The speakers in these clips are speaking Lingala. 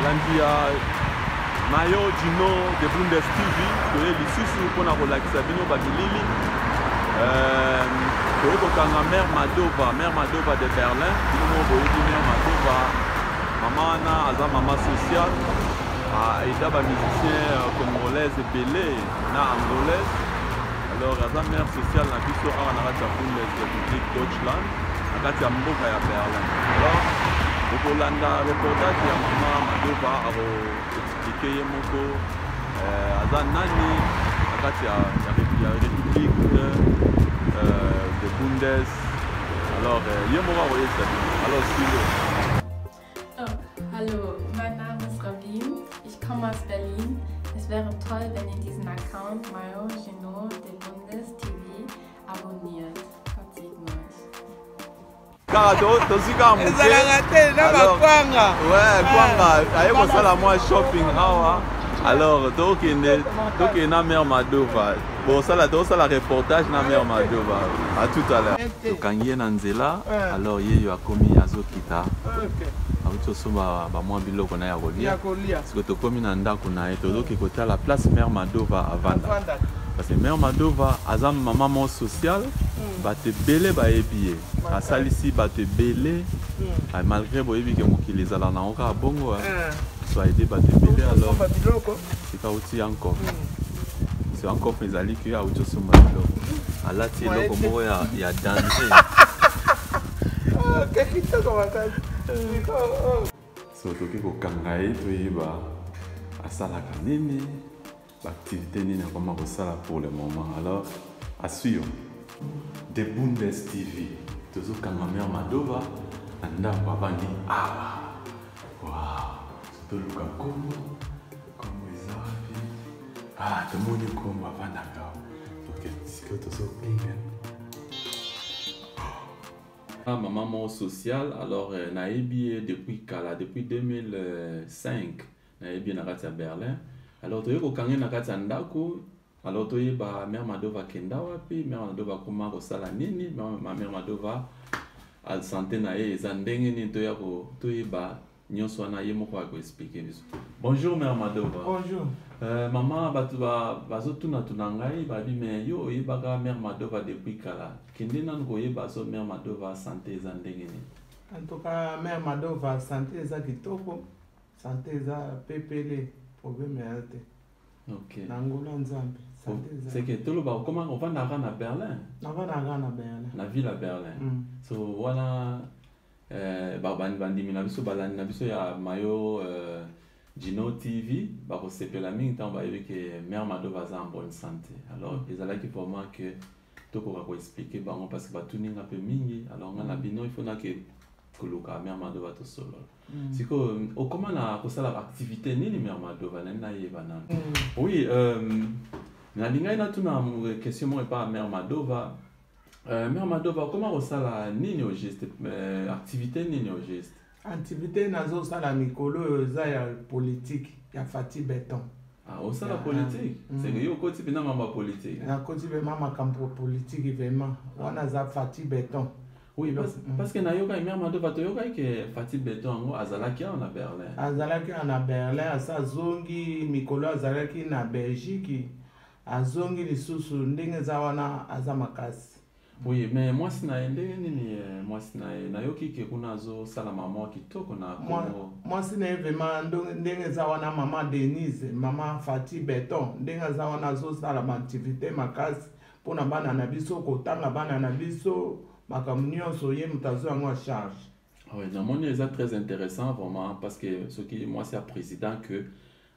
Tolandia Mayo Gino de Bundes TV, toye lisusu pona kolakisa bino babilili. Toye kokanga Mère Madova de Berlin, bino boyebi Mère Madova, maman wana aza mama social, aida ba musicien congolaise belé na angolaise. Alors aza mère sociale na biso awa na kati ya Bundesrepublik Deutschland, na kati ya mboka ya Berlin. Alors okolanda reportage ya mama Madova aro expliquer ye moko aza nani na kati ya République de Bundes. Alors ye moko akoyesa bino. Alors Silo. Hallo, mein Name ist Rabin, ich komme aus Berlin. Es wäre toll, wenn ihr diesen Account Mayo Gino de Bundes TV abonniert. Gott segne euch. Alors, donc il y a Mère Madova. Bon, ça la reportage na Mère Madova. À tout à l'heure. Quand il y a Nanzela, alors il y a commis Azokita. Ba mwa biloko na ya kolia siko tokomi na ndako na ye tozoki kotia la place Mère Madova avanda parce que Mère Madova aza mama mo social bato ebele bayebi ye asalisi bato ebele malgré boyebi ke mokili ezala nango kaka bongo so aide bato ebele alors sika uti encore so encore ezali ke auti osomba biloko alati eloko moko ya danger. So toki kokanga ye toyeba asalaka nini baactivité nini akoma kosala pour le moment. Alors à suivre de Bundes TV tozokanga Mère Madova na ndako avandi awa. Wow, toluka kombo eza wapi? Tomoni kombo avandaka sikoyo tozopinga maman sociale. Alors naïbi depuis 2005 naïbi na kati ya Berlin. Alors toye kokangi na kati ya ndako. Alors toye ba Mère Madova kenda wapi, Mère Madova koma kosala nini, Mère Madova al santé na ye eza ndenge nini toye ba nyonso wana ye moko akoexpliquer biso. Bonjour Mère Madova. Bonjour. Maman batu bazotuna ngai babi me yo oyebaka Mère Madova depuis kala kende nanu koyeba so Mère Madova santé eza ndenge nini? En tout cas Mère Madova santé eza kitoko, santé eza pepele, problème ya te. Ok. Na ngolo nzambe santé eza. C'est que toloba comment on va na Berlin? Na va na Berlin. Na ville à Berlin. So wana bandimi na biso balani na biso ya Mayo Gino TV, bakosepela mingi ntango bayebi ke Mère Madova aza en bonne santé. Alors ezalaki pour moi que tokoka koexpliquer bango parce que batuninga mpe mingi. Alors nga na bino il faut na ke koluka Mère Madova tosolola. Siko okoma na kosala activité nini Mère Madova nani nayeba nanu? Oui, nalingai natuna question moko epa Mère Madova. Mère Madova comment kosala nini au geste, activité nini au geste? Activité nazo sala mikolo eza ya politique ya Fati Beton. Au sala politique? C'est que yo koti pena mama politique. Na koti be mama campo politique vraiment. Wana za Fati Beton. Oui, parce que na yoka Mère Madova to yoka ke Fati Beton ngo azalaki na Berlin. Azalaki na Berlin asa zongi mikolo azalaki na Belgique. Azongi lisusu ndenge za wana aza makasi. Oui, mais moi si na ndenge nini moi si na yoki ke kuna zo sala mama kitoko na Congo. Moi si na vraiment ndenge za wana mama Denise, mama Fati Beton, ndenge za wana zo sala activité makasi pona bana na biso kotanga bana na biso makamunyo ye mutazo yango a charge. Oui, dans mon c'est très intéressant vraiment parce que ce qui moi c'est un président que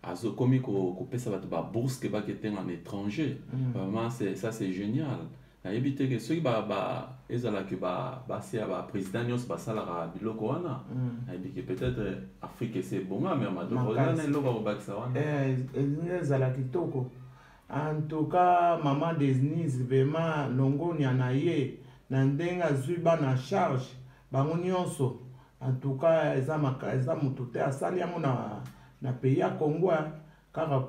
azo komi ko pesa bato ba bourse que ba kete en étranger. Vraiment c'est génial. Na éviter que ceux qui ezala que c'est ba président nyos ba sala biloko wana. Na éviter que peut-être Afrique c'est bon mais Madova na loko ba kisa wana. Ezala kitoko. En tout cas maman Denise vraiment longoni anaye na ndenga zuba na charge bango nyonso. En tout cas eza mutu te asali yango na pays ya Congo car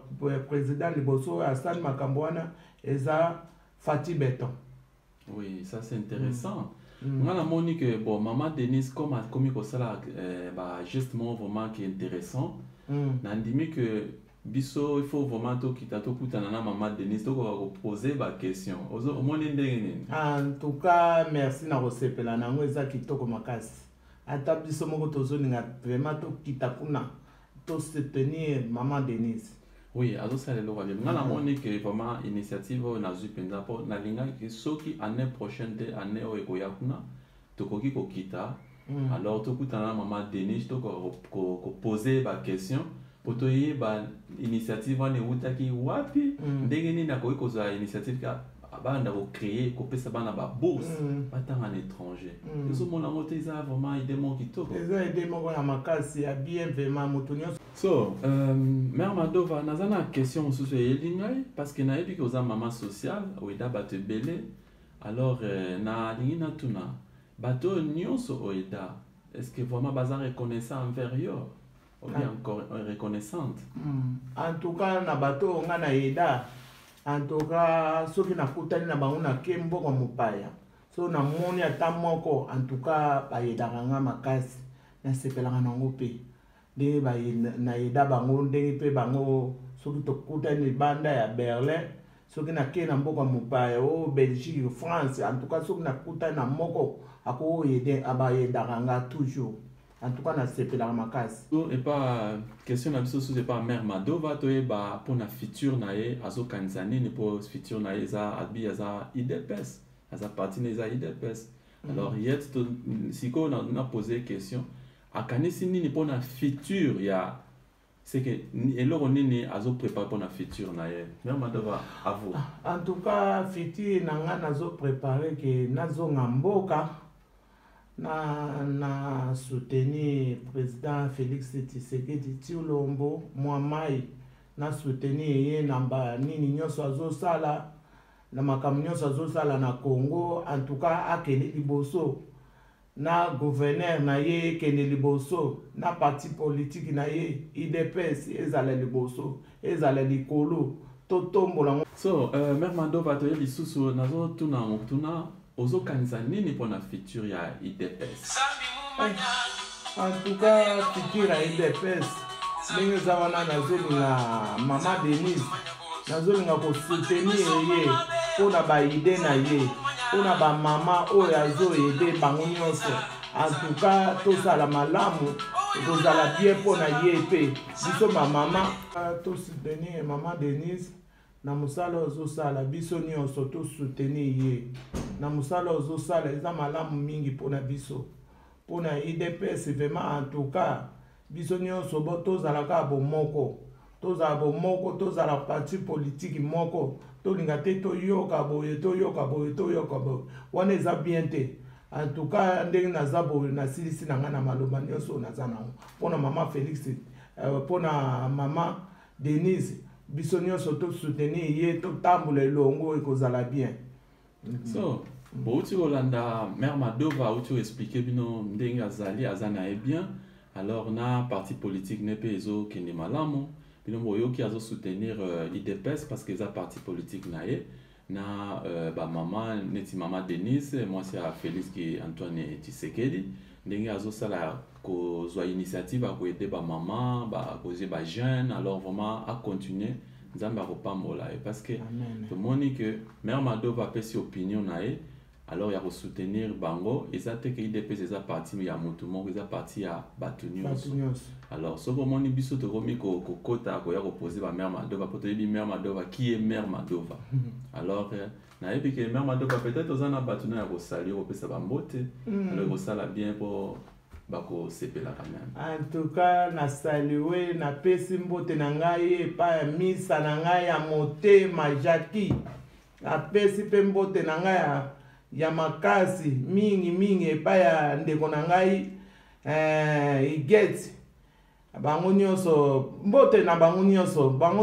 président liboso asali makambo wana eza Fati Beton. Oui, ça c'est intéressant. Moi, la monique, bon, maman Denise, comme ça là, bah, justement, vraiment qui est intéressant. nandimi que biso il faut vraiment to kita to kutana na maman Denise to ko poser ba question ozo omoni ndenge nini. En tout cas merci na kosepela nango eza kitoko makasi ata biso moko tozolinga vraiment to kita kuna to soutenir maman Denise. Oui, azo sala lo wale ngala moni que vraiment initiative na zupenda po na linga que soki année prochaine te année o ekoya kuna to koki ko kita alors to kutana maman Denise to ko poser ba question pour to yi ba initiative wane utaki wapi ndenge nini akoki koza initiative ka banda ko créer ko pesa bana ba bourse batanga en étranger so mona moto eza vraiment idée mo kitoko eza idée moko ya makasi ya bien vraiment moto nyonso. So mère Madova nazana question susu elingai parce que nayebi ke oza maman sociale oida bato ebele alors na lingi na tuna bato nyonso oida est-ce que vraiment baza reconnaissant envers yo ou bien encore reconnaissante? En tout cas na bato nga na eda en tout cas soki nakutani na bango na ke mboka mopaya so namoni ata moko en tout cas bayedaka nga makasi nasepelaka nango mpe nde nayeda bango ndenge mpe bango soki tokutani libanda ya Berlin soki nakei na mboka mopaya o Belgique France en tout cas soki nakutani na moko akoyede abayedaka nga toujours. En tout cas, na sepelaka makasi. Et pas question na biso c'est pas mère Madova to ba pour na futur na ye azo kanzani ni pour futur na ye za abi za IDPS za parti na za IDPS. Alors yet to siko na poser question akanisi nini pour na futur ya c'est que eloko nini azo préparer pour na futur na ye mère Madova à vous. En tout cas futur na nga nazo préparer que nazo ngamboka na soutenir président Félix Tshisekedi Tshilombo Mwamai na soutenir ye namba nini nyonso azosala na makambo nyonso azosala na Congo en tout cas akende liboso na gouverneur na ye kende liboso na parti politique na ye IDPS ezala liboso ezala likolo to tombola. So mère Madova to lisusu nazo tuna ozo kanisa nini pour na futur ya IDPS? En tout cas futur ya IDPS ndenge eza wana nazolinga maman Denise nazolinga kosoutenir ye mpona baide na ye mpona bamama oyo azoyede bango nyonso. En tout cas tosala malamu ekozala bien mpona ye mpe biso bamama tosoutenir maman Denise na musala ozosala biso nyonso to soutenir ye na musala ozosala eza malamu mingi mpona biso mpona IDPS vraiment. En tout cas biso nyonso bo tozalaka bomoko tozala parti politique moko tolinga te toyoka boye wana eza bien te. En tout cas ndenge naza boye nasilisi na nga na maloba nyonso naza nango mpona mama Félix mpona mama Denise biso nyonso to soutenir ye to tambola elongo ekozala bien. So bouti kolanda mère Madova uti expliquer bino ndenge azali azana e bien alors na parti politique ne pe ezo kende malamu bino boyoki azo soutenir IDPS parce que za parti politique na ye na ba maman neti maman Denise moi c'est Félix qui Antoine Tshisekedi ndenge azo sala ko zo initiative a ko aider ba maman ba causer ba jeune alors vraiment à continuer nzamba ko pambola parce que tout le monde que mère Madova pesi opinion na ye alors il y a soutenir bango et ça te que IDPS eza parti ya mutu moko eza parti ya batu nyonso. Alors so comme on biso to komi ko kota ko ya ko poser ba mère Madova pour te dire mère Madova qui est mère Madova. Alors na yebi que mère Madova peut-être ozana batu na ko salir ko pesa ba mbote alors ko sala bien pour bako sepela quand même. En tout cas na saluer na pesi mbote na ngai pa misa na ngai ya motema Jackie na pesi pe mbote na ngai ya makasi mingi epa ya ndeko na ngai Igeti bango nyonso mbote na bango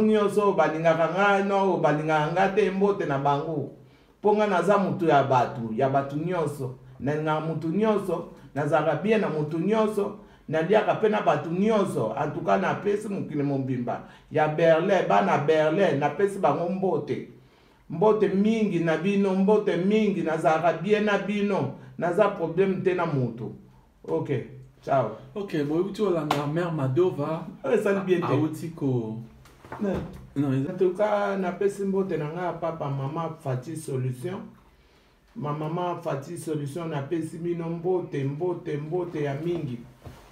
nyonso balingaka ngai no balingaka nga te mbote na bango mponga naza mutu ya batu nyonso na mutu nyonso nazalaka bien na mutu nyonso naliaka pe na batu nyonso. En tout cas napesi mokili mobimba ya Berlin bana Berlin napesi bango mbote mingi na bino mbote mingi nazalaka bien na bino naza problème te na mutu. Ok. Ciao. Ok, bon, tu as la mère Madova. Ça le bien. Autiko. Non, en tout cas, na pesi mbote na nga papa maman Fati Solution. Ma maman Fati Solution na pesi bino mbote ya mingi.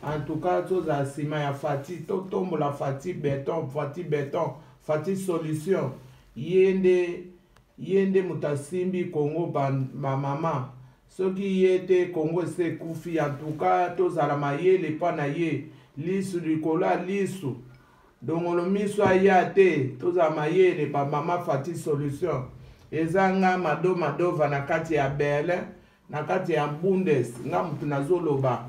En tout cas, toza sima ya Fati to tombola Fati béton, Fati Solution. Yende mutasimbi Congo ma maman. Soki yete Congo se kufi en tout cas tozala mayele pa na ye lisu likola lisu. Donc on miso ayate toza mayele pa mama Fati Solution. Ezanga Madova na kati ya Berlin, na kati ya Bundes, nga mutu nazoloba.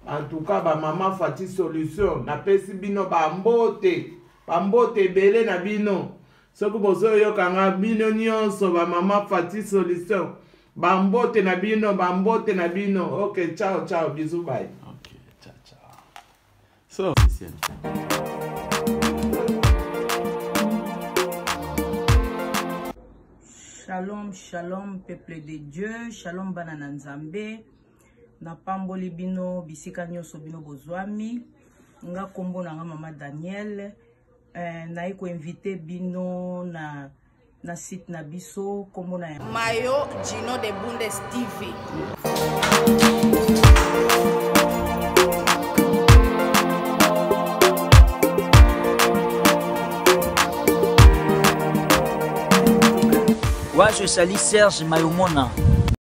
En tout cas ba mama Fati Solution na pesi bino ba mbote bele na bino. Soki bozo yokanga bino nyonso ba mama Fati Solution. Bambote na bino. Ok, ciao, bisous, bye. Ok, ciao. So, Shalom, peuple de Dieu. Shalom, banana nzambe. Na pamboli bino, bisika nyoso bino bozwami. Nga kombo na nga mama Daniel. Na iko invité bino na site na biso kombo na Mayo Gino de Bundes TV. Ouais, je salue Serge Mayomona.